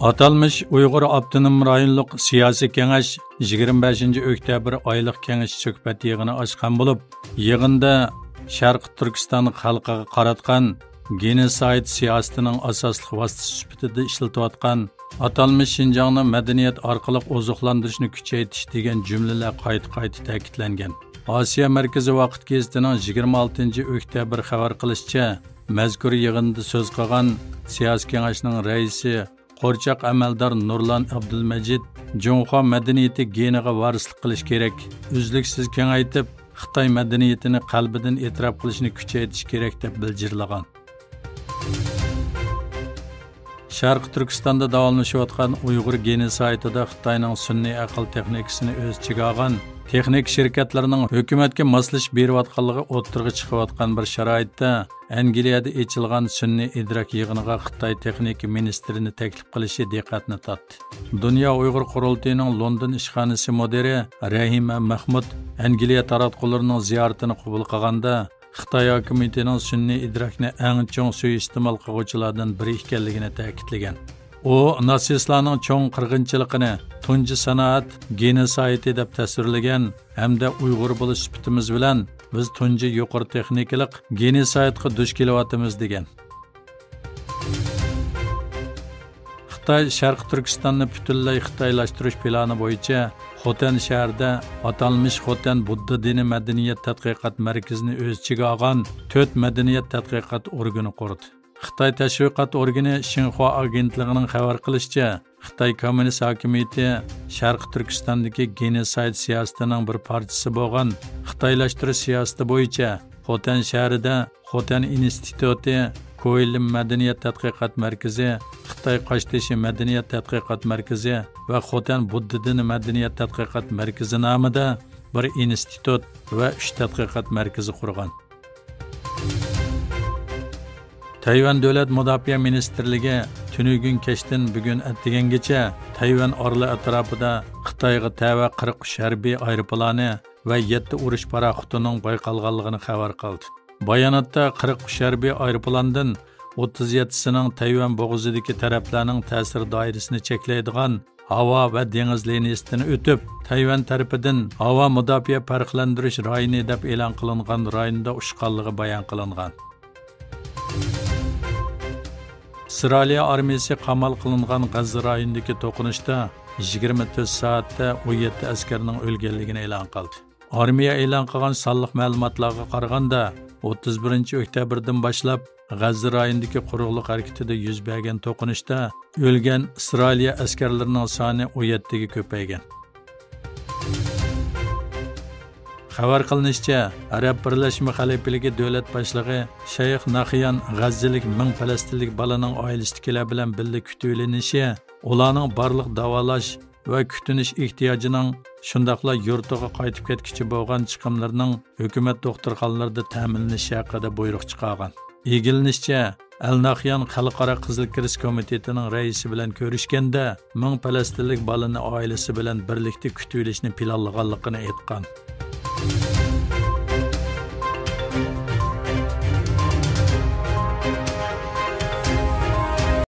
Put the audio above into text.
Atalmış Uyghur Abdunum Rayonluq Siyasi Kengash 25 oktyabr oylik kengash söhbət yığını açqan bo'lib, yığında Sharq Turkiston xalqiga qaratgan genosid siyosatining asosli vositasi sifatida ishlatilayotgan atalmış Şinjanni madaniyat orqali oziqlantirishni kuchaytirish degan jumlalar qayta ta'kidlangan. Osiyo Markaziy vaqt gazetining 26 oktyabr xabar qilishicha, mazkur yig'inda so'z qilgan siyosiy kengashning raisi Qo'rchoq amaldor Nurlan Abdulmajid Jonxo madaniyati geniga varislik qilish kerak, uzluksiz kengaytib Xitoy madaniyatini qalbidan e'tirof qilishni kuchaytirish kerak deb bildirlagan. Sharq Turkistonda davomlashayotgan Uyg'ur genosidida Xitoyning sun'iy aql texnikasini o'z ichiga olgan texnik shirkatlarining hukumatga moslash berayotganligi o'ttirg'i chiqayotgan bir sharoitda Angliyada ochilgan sun'iy idrok yig'iniga Xitoy texnika ministrini taklif qilishi diqqatni tortdi. Dunyo Uyg'ur qurultayining London ishxonasi mudiri Rahima Mahmud Angliya taratqullarining ziyoratini qabul qilganda Xitoy hukumatining sun'iy idrokni eng chong suiiste'mol qiluvchilardan biri ekanligini ta'kidlagan. U nasistlarning cho'ng qirg'inchiligini tunji sanoat genosidi deb tasvirlagan hamda Uyg'ur bo'lish sifatimiz bilan biz tunji yuqori texnikalik genosidga duch kelyapmiz degan. Xitoy Sharq Turkistonni butunlay xitoylashtirish plani bo'yicha Xotan shahrida atalmış Xotan Budda dini madaniyat tadqiqot markazini o'z ichiga olgan 4 madaniyat tadqiqot organi qurdi. Xitoy tashviqot organi Xinhua agentligining xabar qilishicha, Xitoy kommunist hokimiyati Sharq Turkistondagi genosid siyosatining bir parchasi bo'lgan xitoylashtirish siyosati bo'yicha Xotan shahrida Xotan instituti, Ko'ylim madaniyat tadqiqot markazi, Xitoy Qoshtashi madaniyat tadqiqot markazi va Xotan Budda dini madaniyat tadqiqot markazi nomida bir institut va 3 tadqiqot markazi qurgan. Tayvan Davlat Mudofaa Ministrligi tunugun kechdan bugun atdigangacha Tayvan orli atrofida Xitoyga tava 43 harbiy aeroplani va 7 urush paraxotining bayqalganligini xabar qildi. Bayonotda 43 harbiy aeroplandan 37sining Tayvan bo'g'izidagi taraflarning ta'sir doirasini cheklaydigan havo va dengiz liniyasidan o'tib, Tayvan tarafidan havo mudofaa farqlantirish rayoni deb e'lon qilingan rayonda ushqanligi bayon qilingan. Isroil armiyasi qamal qilingan G'azza rayonidagi to'qinishda 24 soatda 17 askarning o'lganligini e'lon qildi. Armiya e'lon qilgan sonliq ma'lumotlarga qaraganda 31 oktyabrdan boshlab G'azza rayonidagi quruqlik harakatida yuz bergan to'qinishda o'lgan Isroil askarlarining soni 17 ga ko'paygan. Xabar qilinishicha, Arab Birlashma Xalifaligi davlat boshlig'i Shayx Nahyan G'azzalik 1000 falastinlik balaning oilasidagilar bilan birga kutilinishi, ularning barliq davolash va kutinish ehtiyojining shundaqla yurtiga qaytib ketkichi bo'lgan chiqimlarining hukumat doktorxonalarida ta'minlanishi haqida buyruq chiqargan. Egilinishcha, Al-Nahyan Xalqaro Qizil Kirist komitetining raisi bilan ko'rishganda 1000 falastinlik balani oilasi bilan birlikda kutilishni planlaganligini aytgan.